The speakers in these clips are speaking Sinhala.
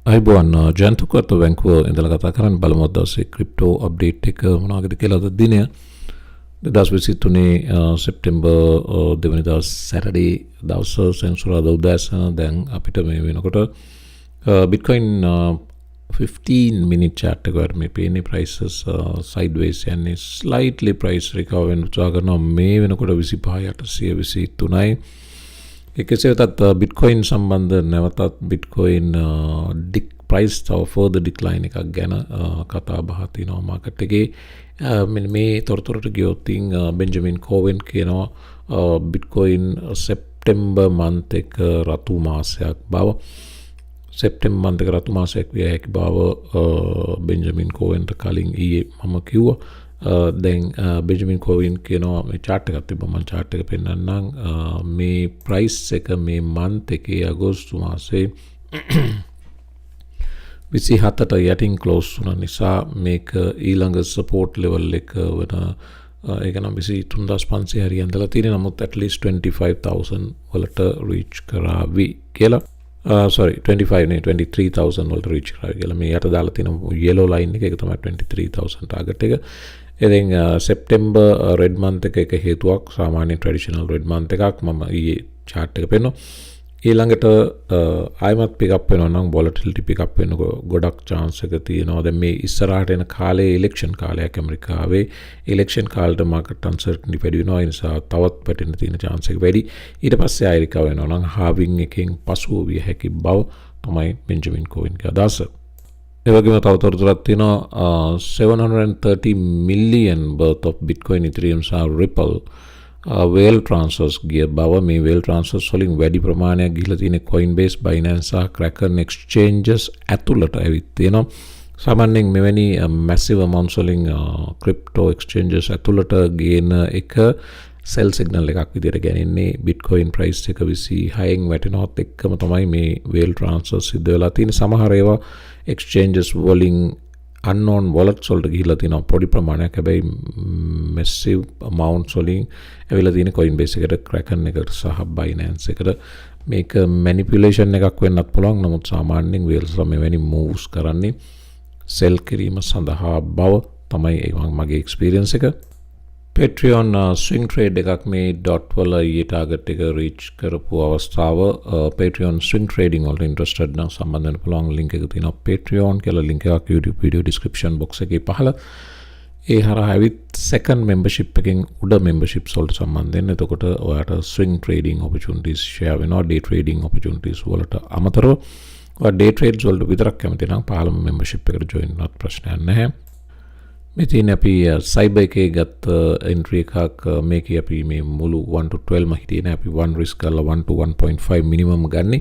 අයිබෝන් ජයන්තුකත් වැංකුව ඉඳලා කතා කරන්න බලමු දවසේ ක්‍රිප්ටෝ අප්ඩේට් එක මොනවද කියලා අද දිනය 2023 සෙප්තැම්බර් 2 වෙනිදා සැටර්ඩේ දවස සෙන්සුරාදා උදෑසන දැන් අපිට මේ වෙනකොට බිට්කොයින් 15 minute chart එක වල මේ පේන්නේ prices sideways යන්නේ slightly price recover වෙන උත්සාහ කරනවා මේ වෙනකොට 25823යි එකසේ වෙතත් බිට්කොයින් සම්බන්ධ නැවතත් බිට්කොයින් price තව further decline එකක් ගැන කතා බහ තියෙනවා මාකට් එකේ මෙන්න මේ තොරතුරට ගියොත් බෙන්ජමින් කෝවෙන් කියනවා බිට්කොයින් සෙප්තැම්බර් month එක රතු මාසයක් බව සෙප්තැම්බර් month එක රතු මාසයක් විය හැකි බව බෙන්ජමින් කෝවෙන්ට කලින් ඊයේ මම කිව්වා දැන් බෙන්ජමින් කෝවින් කියනවා මේ chart එකක් තිබ්බා මම chart එක පෙන්නන්නම් මේ price එක මේ month එකේ අගෝස්තු මාසේ 27ට යටින් close වුණ නිසා මේක ඊළඟ support level එක වෙන ඒක නම් 23500 හරි ඇඳලා තියෙනවා නමුත් at least 25000 වලට reach කරાવી කියලා sorry 25 නේ 23000 වලට reach කරાવી කියලා මේ යට දාලා තියෙන yellow line එක ඒක තමයි 23000 target එක ඉතින් සෙප්තැම්බර් රෙඩ් month එක හේතුවක් සාමාන්‍ය ට්‍රැඩිෂනල් රෙඩ් month එකක් මම ඊයේ chart එක පෙන්නවා ඊළඟට ආයමත් pick up වෙනවා නම් volatility pick up වෙන ගොඩක් chance එක තියෙනවා දැන් මේ ඉස්සරහට එන කාලේ election කාලයක් ඇමරිකාවේ election කාලේට market uncertainty වැඩි වෙනවා ඒ නිසා තවත් පැටෙන්න තියෙන chance එක වැඩි ඊට පස්සේ ආයෙ recover වෙනවා නම් halving එකෙන් පසුව විය හැකි බව තමයි බෙන්ජමින් කෝවින්ගේ අදහස ඒ වගේම තව තොරතුරක් තියෙනවා 730 million worth of Bitcoin Ethereum සහ Ripple whale transfers ගිය බව මේ whale transfers වලින් වැඩි ප්‍රමාණයක් ගිහිලා තියෙන Coinbase, Binance සහ Kraken exchanges ඇතුළට ඇවිත් තියෙනවා. සාමාන්‍යයෙන් මෙවැනි massive amounts වලින් crypto exchanges ඇතුළට ගේන එක sell signal එකක් විදිහට ගන්නේ Bitcoin price එක 26න් වැටෙනවත් එක්කම තමයි මේ whale transfers සිද්ධ වෙලා තියෙන සමහර ඒවා exchanges වලින් unknown wallets වලට ගිහිලා තියෙනවා පොඩි ප්‍රමාණයක් හැබැයි massive amounts වලින් ඇවිල්ලා තියෙන Coinbase එකට Kraken එකට සහ Binance එකට මේක manipulation එකක් වෙන්නත් පුළුවන් නමුත් සාමාන්‍යයෙන් whales මෙවැනි moves කරන්නේ sell කිරීම සඳහා බව තමයි මගේ experience එක Patreon swing trade එකක් මේ dot වල ඊයේ target එක reach කරපු අවස්ථාව Patreon swing trading වලට interested නම් සම්බන්ධ වෙන්න පුළුවන් link එක තියෙනවා Patreon කියලා link එකක් YouTube video description box එකේ පහළ ඒ හරහා ඇවිත් second membership එකෙන් උඩ memberships වලට සම්බන්ධ වෙන්න එතකොට ඔයාට swing trading opportunities share වෙනවා day trading opportunities වලට අමතරව ඔයා day trades වලට විතරක් කැමති නම් පහළම membership එකට join වෙන්නත් ප්‍රශ්නයක් නැහැ මෙතින් අපි සයිබර් එකේ ගත්ත එන්ට්‍රි එකක් මේකේ අපි මේ මුළු 1 to 12 ම හිටියේ නෑ අපි 1 risk කරලා 1 to 1.5 මිනිමම් ගන්නේ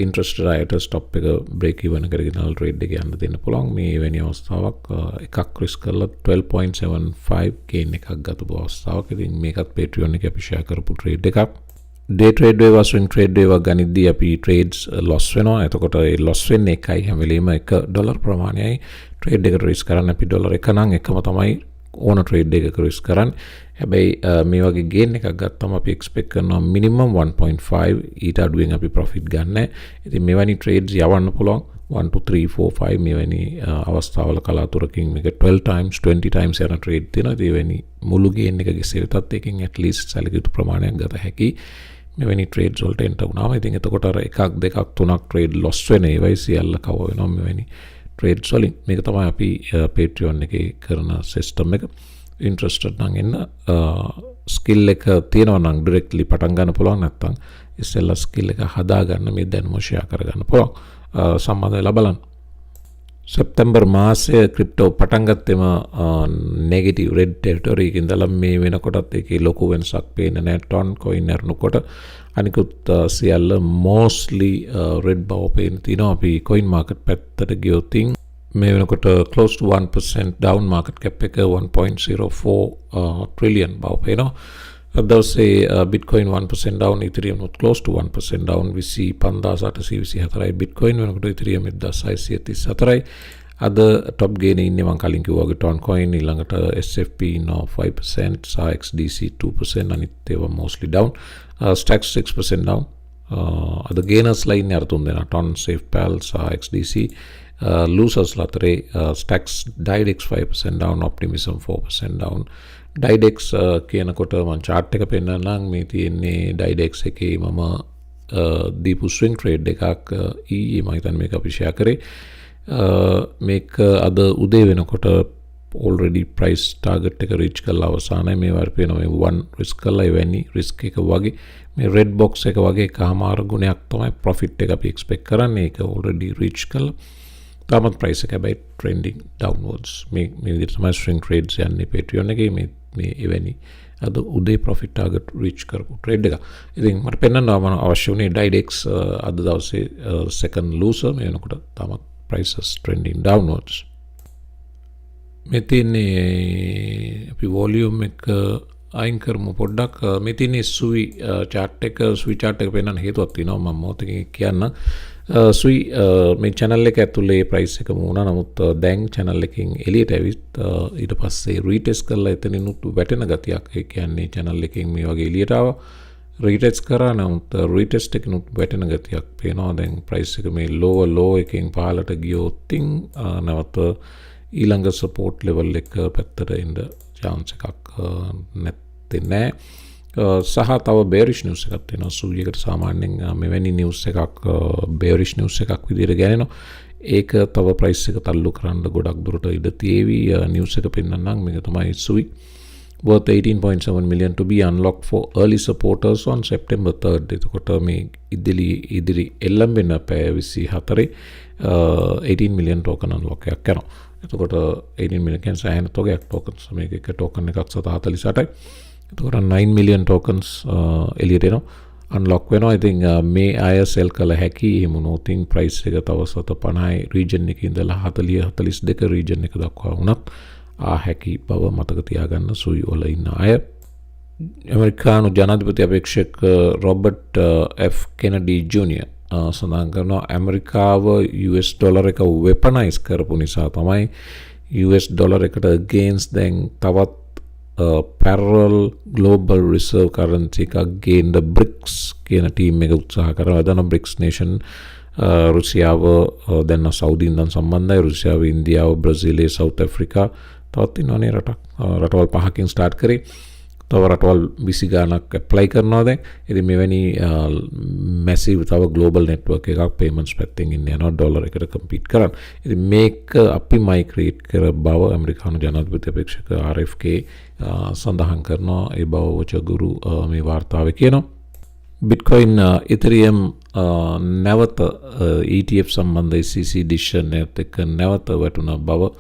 ඉන්ට්‍රස්ට් රයිට ස්ටොප් එක බ්‍රේක් ඉවන් කරගෙන ට්‍රේඩ් එක යන්න දෙන්න පුළුවන් මේ වෙනි අවස්ථාවක් එකක් risk කරලා 12.75 gain එකක් ගත බව අවස්ථාවක් ඉතින් මේකත් Patreon එකේ අපි share කරපු ට්‍රේඩ් එකක් day trade වේවා swing trade වේවා ගනිද්දී අපි trades loss වෙනවා එතකොට ඒ loss වෙන්නේ එකයි හැම වෙලෙම $1 ප්‍රමාණයයි trade එකට risk කරන්න අපි $1 එක නම් එකම තමයි ඕන trade එකක risk කරන්න හැබැයි මේ වගේ gain එකක් ගත්තම අපි expect කරනවා minimum 1.5 ඊට අඩුවෙන් අපි profit ගන්න. ඉතින් මෙවැනි trades යවන්න පුළුවන් 1 2 3 4 5 මෙවැනි අවස්ථාවල කලාතුරකින් මේක 12 times 20 times යන trade තියෙනවා. ඒ වෙනි මුළු gain එක ගෙසේ වෙතත් එකකින් at least සැලකිය යුතු ප්‍රමාණයක් ගත හැකි. මෙවැනි trades වලට enter වුණාම ඉතින් එතකොට අර එකක් දෙකක් තුනක් trade loss වෙන ඒවයි සියල්ල cover වෙනවා මෙවැනි trades වලින් මේක තමයි අපි Patreon එකේ කරන system එක interested නම් එන්න skill එක තියෙනවා නම් directly පටන් ගන්න පුළුවන් නැත්නම් ඉස්සෙල්ලා skill එක හදා ගන්න මේ දැනුම share කරගන්න පුළුවන් සම්බන්ධ වෙලා බලන්න සෙප්තැම්බර් මාසයේ ක්‍රිප්ටෝ පටන් ගත්තෙම නෙගටිව් රෙඩ් ටෙරිටරි එකේ ඉඳලා මේ වෙනකොටත් ඒකේ ලොකු වෙනසක් පේන්නේ නැහැ ටොන් කොයින් අරනකොට අනිකුත් සියල්ල mostly red බව පේන තියෙනවා අපි කොයින් මාකට් පැත්තට ගියොත් මේ වෙනකොට close to 1% down market cap එක 1.04 trillion බව පේනවා දවසේ Bitcoin 1% down Ethereum not close to 1% down we see 5824යි Bitcoin වෙනකොට Ethereum 1634යි අද top gain ඉන්නේ මම කලින් කිව්වා වගේ Ton coin ඊළඟට SFP no 5% සහ XDC 2% අනිත් ඒවා mostly down Stacks 6% down අද ගේනර්ස් ලයින් අර තුන් දෙනා ටොන් සේෆ්පැල් සහ XDC losers අතරේ stacks DiDex 5% down optimism 4% down DiDex කියනකොට මම chart එක පෙන්නන්නම් මේ තියෙන්නේ DiDex එකේ මම දීපු swing trade එකක් ඊයේ මම හිතන්නේ මේක අපි share කරේ මේක අද උදේ වෙනකොට already price target එක reach කරලා අවසానයි මේ වාර පේනවා මේ 1 risk කරලා එවැනි risk එක වගේ මේ red box එක වගේ එකමාර ගුණයක් තමයි profit එක අපි expect කරන්නේ ඒක already reach කරලා තාමත් price එක හැබැයි trending downwards මේ විදිහට තමයි swing trades යන්නේ Patreon එකේ මේ එවැනි අද උදේ profit target reach කරපු trade එක. ඉතින් මට පෙන්වන්න අවශ්‍ය වුණේ DiDex අද දවසේ second loser මේ වෙනකොට තාමත් prices trending downwards. මේ තියෙන්නේ අපි volume එක අයින් කරමු පොඩ්ඩක් මේ තියෙන්නේ සුයි chart එක පෙන්වන්න හේතුවක් තියෙනවා මම මොකටද කියන්න සුයි මේ channel එක ඇතුලේ price එක වුණා නමුත් දැන් channel එකකින් එළියට ඇවිත් ඊට පස්සේ retest කරලා එතනිනුත් වැටෙන ගතියක් ඒ කියන්නේ channel එකකින් මේ වගේ එළියට ආවා retest කරා නමුත් retest එකකිනුත් වැටෙන ගතියක් පේනවා දැන් price එක මේ low එකෙන් පහළට ගියොත් නැවත ඊළඟ support level එක පැත්තට එන්න chance එකක් නැත්තේ නෑ සහ තව bearish news එකක් තියෙනවා සූර්යයකට සාමාන්‍යයෙන් මෙවැනි news එකක් bearish news එකක් විදිහට ගෑනෙනවා ඒක තව price එක තල්ලු කරන්න ගොඩක් දුරට ඉඩ තියෙවි news එක පෙන්නන්නම් මේක තමයි සුයි worth 18.7 million to be unlocked for early supporters on September 3rd එතකොට මේ ඉදිරි එල්ලම්බෙන පැය 24 18 million token unlock එකක් කරනවා එතකොට 18 million කියන්නේ සෑහෙන තොගයක් tokens මේක එක token එකක් 748යි එතකොට 9 million tokens එළියට එනවා unlock වෙනවා ඉතින් මේ අය sell කළ හැකි එහෙම වුණොත් price එක තව 750 region එකේ ඉඳලා 40 42 region එක දක්වා වුණත් හැකි බව මතක තියාගන්න සුයි වල ඉන්න අය ඇමරිකානු ජනාධිපති අපේක්ෂක රොබර්ට් F කෙනඩි ජුනියර් සඳහන් කරනවා ඇමරිකාව US ඩොලර් එක වෙපනයිස් කරපු නිසා තමයි US ඩොලර් එකට against දැන් තවත් parallel global reserve currency එකක් ගේන්න BRICS කියන ටීම් එක උත්සාහ කරනවා දන BRICS nation රුසියාව දැන් සෞදි ඉන්දන් සම්බන්ධයි රුසියාව ඉන්දියාව බ්‍රසීලය සවුත් ඇෆ්‍රිකා තවත් ඉන්නවනේ රටවල් 5කින් ස්ටාර්ට් කරේ තව රටවල් 20 ගාණක් ඇප්ලයි කරනවා දැන් ඉතින් මෙවැනි මැසිව් තව ග්ලෝබල් නෙට්වර්ක් එකක් පේමන්ට්ස් පැත්තෙන් ඉන්න යනවා ඩොලර් එකට කම්පීට් කරන්න ඉතින් මේක අපි මයිග්‍රේට් කර බව ඇමරිකානු ජනාධිපති අපේක්ෂක RFK සඳහන් කරනවා ඒ බව වචගුරු මේ වාර්තාවේ කියනවා Bitcoin Ethereum නැවත ETF සම්බන්ධ SEC decision එකත් එක්ක නැවත වැටුණ බව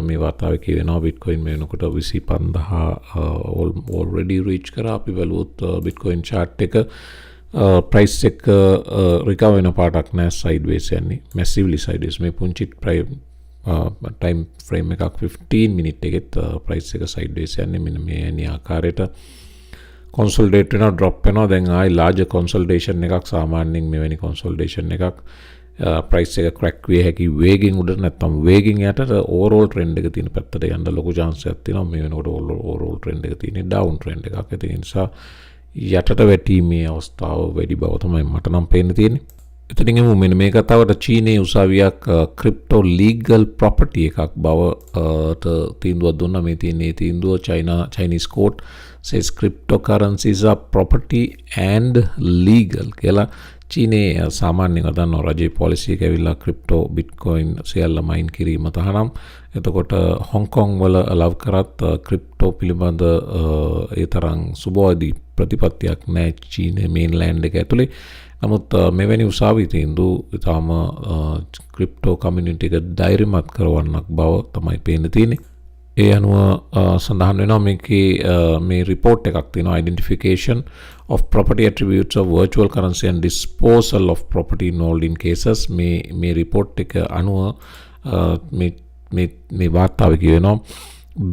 මේ වාර්තාවේ කියවෙනවා Bitcoin මේ වෙනකොට 25000 already reach කරා අපි බලුවොත් Bitcoin chart එක price එක recover වෙන පාටක් නෑ sideways යන්නේ massively sideways මේ පුංචි time frame එකක් 15 minute එකෙත් price එක sideways යන්නේ මෙන්න මේ ආකාරයට consolidate වෙනවා drop වෙනවා දැන් ආයි larger consolidation එකක් සාමාන්‍යයෙන් මෙවැනි consolidation එකක් price එක crack විය හැකි වේගෙන් උඩට නැත්නම් වේගෙන් යටට overall trend එක තියෙන පැත්තට යන්න ලොකු chance එකක් තියෙනවා මේ වෙනකොට overall trend එක තියෙන්නේ down trend එකක් ඒ නිසා යටට වැටීමේ අවස්ථාව වැඩි බව තමයි මට නම් පේන්න තියෙන්නේ එතනින් මෙන්න මේ කතාවට චීනයේ උසාවියක් crypto legal property එකක් බවට තීන්දුවක් දුන්නා මේ තියෙන්නේ තීන්දුව Chinese court says cryptocurrencies are property and legal කියලා චීනයේ සාමාන්‍යයෙන් අදන්න රජයේ පොලිසි එක ඇවිල්ලා ක්‍රිප්ටෝ බිට්කොයින් සියල්ල මයින් කිරීම තහනම් එතකොට හොංකොං වල අලව් කරත් ක්‍රිප්ටෝ පිළිබඳ ඒ තරම් සුබවාදී ප්‍රතිපත්තියක් නැහැ චීනයේ මේන්ලෑන්ඩ් එක ඇතුලේ නමුත් මෙවැනි උසාවි තීන්දුව ඊටම ක්‍රිප්ටෝ කමියුනිටි එක ධෛර්යමත් කරවන්නක් බව තමයි පේන්න තියෙන්නේ ඒ අනුව සඳහන් වෙනවා මේකේ මේ report එකක් තියෙනවා identification of property attributes of virtual currency and disposal of property involved in cases මේ report එක අනුව මේ වාර්තාවේ කියනවා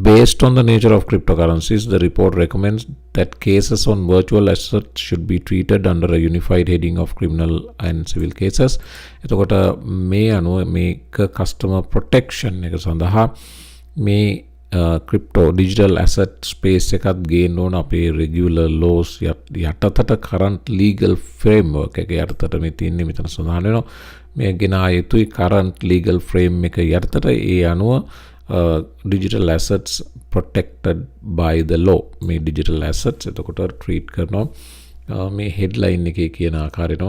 based on the nature of cryptocurrencies the report recommends that cases on virtual assets should be treated under a unified heading of criminal and civil cases එතකොට මේ අනුව මේක customer protection එක සඳහා මේ ක්‍රිප්ටෝ ඩිජිටල් ඇසට් ස්පේස් එකත් ගේන්න ඕන අපේ රෙගියුලර් ලෝස් යටතට කරන්ට් ලීගල් ෆ්‍රේම්වර්ක් එක යටතට මේ තියෙන්නේ මෙතන සඳහන් වෙනවා මේ ගෙනා යුතුයි කරන්ට් ලීගල් ෆ්‍රේම් එක යටතට ඒ අනුව digital assets protected by the law මේ digital assets එතකොට ට්‍රීට් කරනවා මේ හෙඩ්ලයින් එකේ කියන ආකාරයට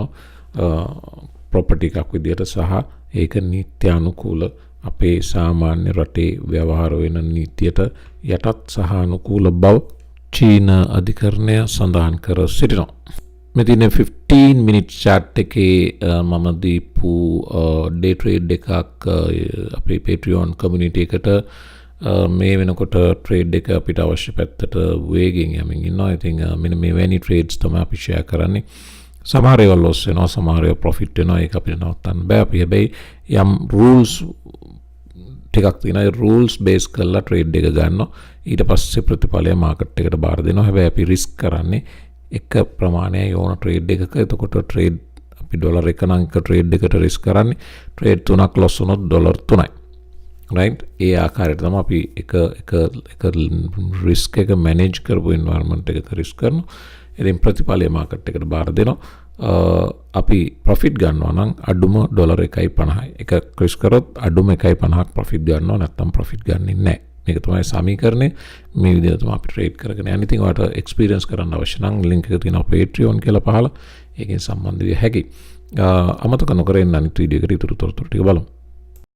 ප්‍රොපර්ටි එකක් විදියට සහ ඒක නීත්‍යානුකූල අපේ සාමාන්‍ය රටේ ව්‍යවහාර වෙන නීතියට යටත් සහ අනුකූල බව චීන අධිකරණය සඳහන් කර සිටිනවා. මෙතින 15 minutes chat එකේ මම දීපු day trade එකක් අපේ Patreon community එකට මේ වෙනකොට trade එක අපිට අවශ්‍ය පැත්තට වේගෙන් යමින් ඉන්නවා. ඉතින් මෙන්න මේ වැනි trades තමයි අපි share කරන්නේ. සමහර ඒවා loss වෙනවා, සමහර ඒවා profit වෙනවා. ඒක අපිට නවත්තන්න බෑ. අපි හැබැයි යම් rules ටිකක් තියෙනවා. rules base කරලා trade එක ගන්නවා. ඊට පස්සේ ප්‍රතිඵලය market එකට බාර දෙනවා. හැබැයි අපි risk කරන්නේ එක ප්‍රමාණයයි ඕන ට්‍රේඩ් එකක. එතකොට ට්‍රේඩ් අපි ඩොලර් එක නම් එක ට්‍රේඩ් එකට රිස්ක් කරන්නේ. ට්‍රේඩ් 3ක් ලොස් වුණොත් ඩොලර් 3යි. රයිට්? ඒ ආකාරයට තමයි අපි එක රිස්ක් එක මැනේජ් කරපු එන්වයරන්මන්ට් එකක රිස්ක් කරනවා. ඉතින් ප්‍රතිඵලය මාකට් එකට බාර දෙනවා. අපි ප්‍රොෆිට් ගන්නවා නම් අඩුම ඩොලර් 1.50යි. එක රිස්ක් කරොත් අඩුම 1.50ක් ප්‍රොෆිට් ගන්නවා, නැත්නම් ප්‍රොෆිට් ගන්නෙ නැහැ. මේක තමයි සමීකරණය. මේ විදිහට තමයි අපි ට්‍රේඩ් කරගෙන යන්නේ. ඉතින් ඔයාලට එක්ස්පීරියන්ස් කරන්න අවශ්‍ය නම් ලින්ක් එක තියෙනවා Patreon කියලා පහළ. ඒකෙන් සම්බන්ධ වෙ හැකියි. අමතක නොකර ඉන්න අනිත් වීඩියෝ එකට ඉතුරු තොරතුරු ටික බලමු.